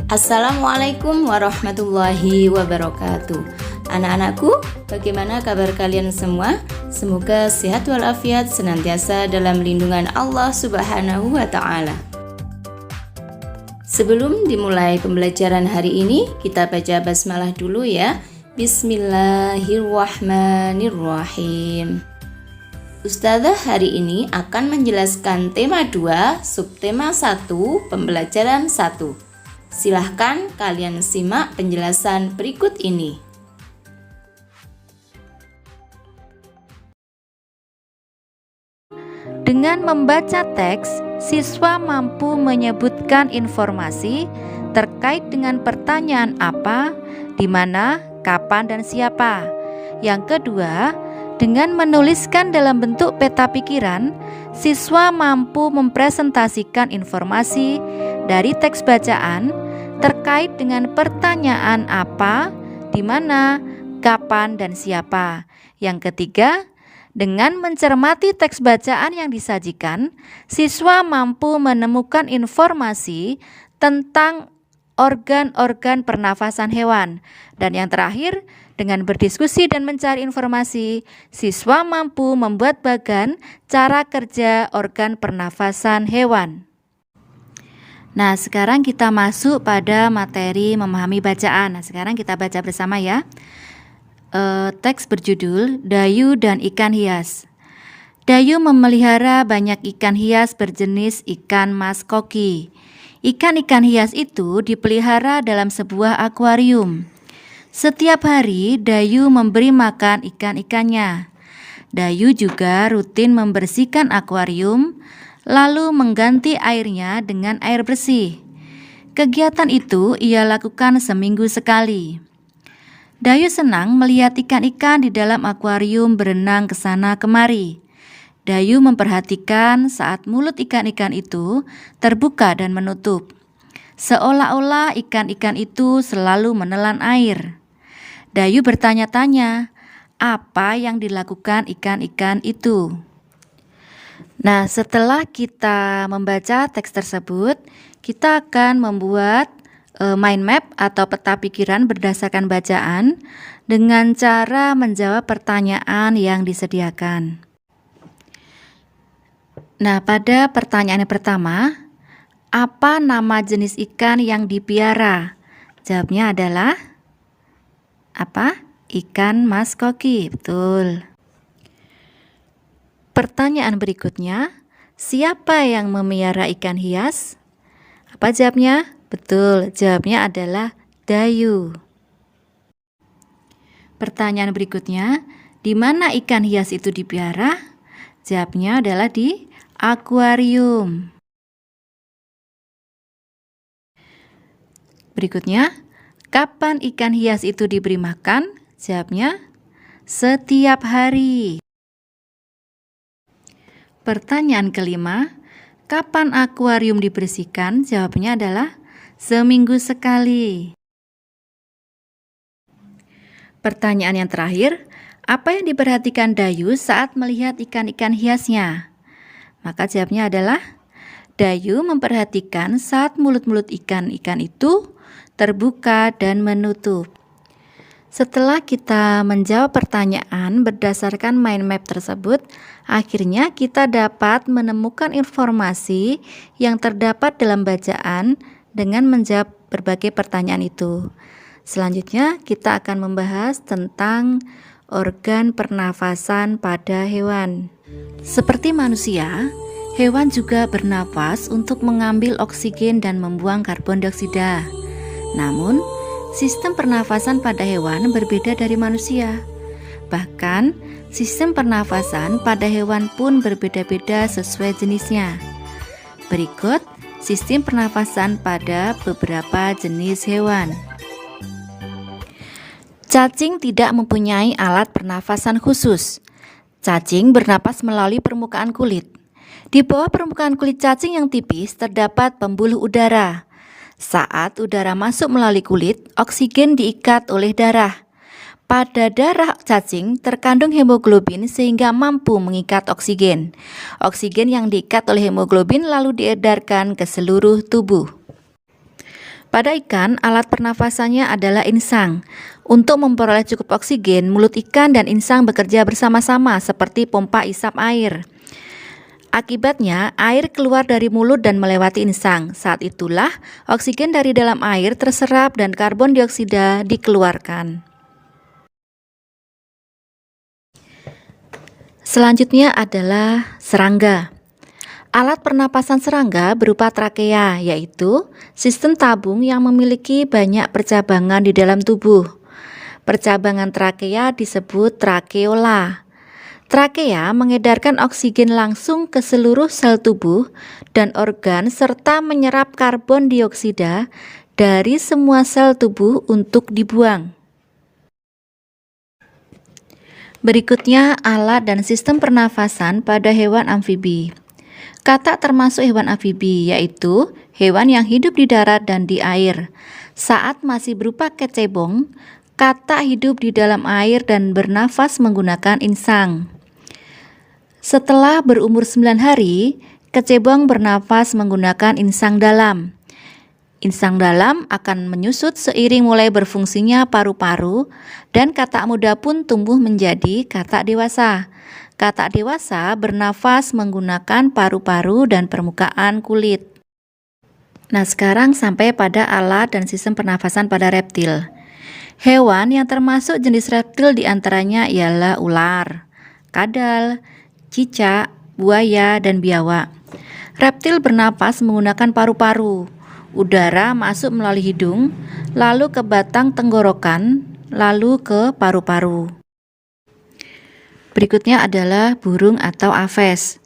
Assalamualaikum warahmatullahi wabarakatuh. Anak-anakku, bagaimana kabar kalian semua? Semoga sehat walafiat senantiasa dalam lindungan Allah Subhanahu wa Ta'ala. Sebelum dimulai pembelajaran hari ini, kita baca basmalah dulu ya. Bismillahirrahmanirrahim. Ustazah hari ini akan menjelaskan tema 2, subtema 1, pembelajaran 1. Silahkan kalian simak penjelasan berikut ini. Dengan membaca teks, siswa mampu menyebutkan informasi terkait dengan pertanyaan apa, di mana, kapan, dan siapa. Yang kedua, dengan menuliskan dalam bentuk peta pikiran, siswa mampu mempresentasikan informasi dari teks bacaan terkait dengan pertanyaan apa, di mana, kapan, dan siapa. Yang ketiga, dengan mencermati teks bacaan yang disajikan, siswa mampu menemukan informasi tentang organ-organ pernafasan hewan. Dan yang terakhir, dengan berdiskusi dan mencari informasi, siswa mampu membuat bagan cara kerja organ pernafasan hewan. Nah, sekarang kita masuk pada materi memahami bacaan. Nah, sekarang kita baca bersama ya. Teks berjudul Dayu dan Ikan Hias. Dayu memelihara banyak ikan hias berjenis ikan mas koki. Ikan-ikan hias itu dipelihara dalam sebuah akuarium. Setiap hari Dayu memberi makan ikan-ikannya. Dayu juga rutin membersihkan akuarium, lalu mengganti airnya dengan air bersih. Kegiatan itu ia lakukan seminggu sekali. Dayu senang melihat ikan-ikan di dalam akuarium berenang ke sana kemari. Dayu memperhatikan saat mulut ikan-ikan itu terbuka dan menutup, seolah-olah ikan-ikan itu selalu menelan air. Dayu bertanya-tanya, apa yang dilakukan ikan-ikan itu? Nah, setelah kita membaca teks tersebut, kita akan membuat mind map atau peta pikiran berdasarkan bacaan dengan cara menjawab pertanyaan yang disediakan. Nah, pada pertanyaan yang pertama, apa nama jenis ikan yang dipiara? Jawabnya adalah apa? Ikan mas koki, betul. Pertanyaan berikutnya, siapa yang memelihara ikan hias? Apa jawabnya? Betul, jawabnya adalah Dayu. Pertanyaan berikutnya, di mana ikan hias itu dipelihara? Jawabnya adalah di akuarium. Berikutnya, kapan ikan hias itu diberi makan? Jawabnya, setiap hari. Pertanyaan kelima, kapan akuarium dibersihkan? Jawabnya adalah seminggu sekali. Pertanyaan yang terakhir, apa yang diperhatikan Dayu saat melihat ikan-ikan hiasnya? Maka jawabnya adalah Dayu memperhatikan saat mulut-mulut ikan-ikan itu terbuka dan menutup. Setelah kita menjawab pertanyaan berdasarkan mind map tersebut, akhirnya kita dapat menemukan informasi yang terdapat dalam bacaan dengan menjawab berbagai pertanyaan itu. Selanjutnya kita akan membahas tentang organ pernafasan pada hewan. Seperti manusia, hewan juga bernafas untuk mengambil oksigen dan membuang karbon dioksida. Namun, sistem pernafasan pada hewan berbeda dari manusia. Bahkan, sistem pernafasan pada hewan pun berbeda-beda sesuai jenisnya. Berikut sistem pernafasan pada beberapa jenis hewan. Cacing tidak mempunyai alat pernafasan khusus. Cacing bernapas melalui permukaan kulit. Di bawah permukaan kulit cacing yang tipis terdapat pembuluh udara. Saat udara masuk melalui kulit, oksigen diikat oleh darah. Pada darah cacing terkandung hemoglobin sehingga mampu mengikat oksigen. Oksigen yang diikat oleh hemoglobin lalu diedarkan ke seluruh tubuh. Pada ikan, alat pernafasannya adalah insang. Untuk memperoleh cukup oksigen, mulut ikan dan insang bekerja bersama-sama seperti pompa isap air. Akibatnya, air keluar dari mulut dan melewati insang. Saat itulah, oksigen dari dalam air terserap dan karbon dioksida dikeluarkan. Selanjutnya adalah serangga. Alat pernapasan serangga berupa trakea, yaitu sistem tabung yang memiliki banyak percabangan di dalam tubuh. Percabangan trakea disebut trakeola. Trakea mengedarkan oksigen langsung ke seluruh sel tubuh dan organ serta menyerap karbon dioksida dari semua sel tubuh untuk dibuang. Berikutnya, alat dan sistem pernafasan pada hewan amfibi. Katak termasuk hewan amfibi, yaitu hewan yang hidup di darat dan di air. Saat masih berupa kecebong, katak hidup di dalam air dan bernafas menggunakan insang. Setelah berumur 9 hari, kecebong bernafas menggunakan insang dalam. Insang dalam akan menyusut seiring mulai berfungsinya paru-paru dan katak muda pun tumbuh menjadi katak dewasa. Katak dewasa bernafas menggunakan paru-paru dan permukaan kulit. Nah, sekarang sampai pada alat dan sistem pernafasan pada reptil. Hewan yang termasuk jenis reptil diantaranya ialah ular, kadal, cicak, buaya, dan biawak. Reptil bernapas menggunakan paru-paru. Udara masuk melalui hidung, lalu ke batang tenggorokan, lalu ke paru-paru. Berikutnya adalah burung atau aves.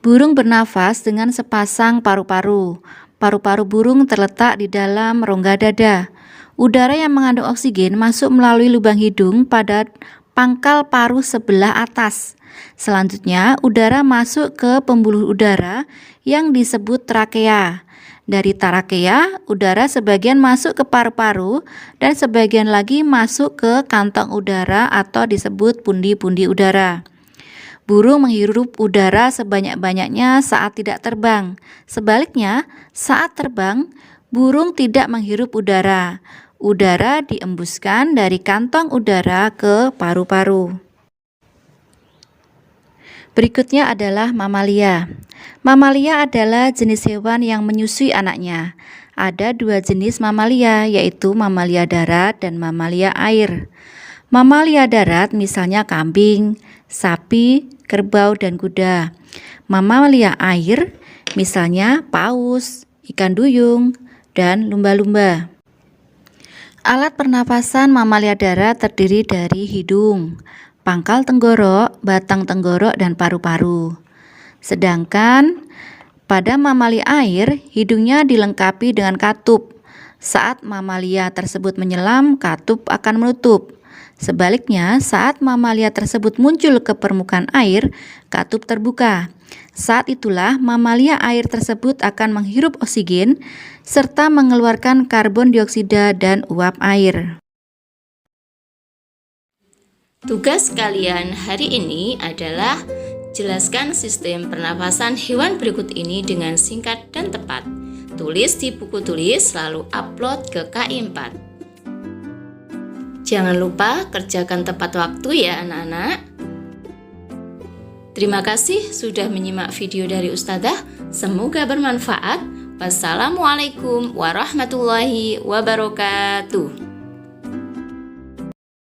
Burung bernafas dengan sepasang paru-paru. Paru-paru burung terletak di dalam rongga dada. Udara yang mengandung oksigen masuk melalui lubang hidung pada pangkal paruh sebelah atas. Selanjutnya, udara masuk ke pembuluh udara yang disebut trakea. Dari trakea, udara sebagian masuk ke paru-paru dan sebagian lagi masuk ke kantong udara atau disebut pundi-pundi udara. Burung menghirup udara sebanyak-banyaknya saat tidak terbang. Sebaliknya, saat terbang, burung tidak menghirup udara. Udara diembuskan dari kantong udara ke paru-paru. Berikutnya adalah mamalia. Mamalia adalah jenis hewan yang menyusui anaknya. Ada 2 jenis mamalia, yaitu mamalia darat dan mamalia air. Mamalia darat misalnya kambing, sapi, kerbau, dan kuda. Mamalia air misalnya paus, ikan duyung, dan lumba-lumba. Alat pernapasan mamalia darat terdiri dari hidung, pangkal tenggorok, batang tenggorok, dan paru-paru. Sedangkan pada mamalia air, hidungnya dilengkapi dengan katup. Saat mamalia tersebut menyelam, katup akan menutup. Sebaliknya, saat mamalia tersebut muncul ke permukaan air, katup terbuka. Saat itulah mamalia air tersebut akan menghirup oksigen serta mengeluarkan karbon dioksida dan uap air. Tugas kalian hari ini adalah jelaskan sistem pernapasan hewan berikut ini dengan singkat dan tepat. Tulis di buku tulis lalu upload ke KI 4. Jangan lupa kerjakan tepat waktu ya anak-anak. Terima kasih sudah menyimak video dari Ustadzah. Semoga bermanfaat. Wassalamualaikum warahmatullahi wabarakatuh.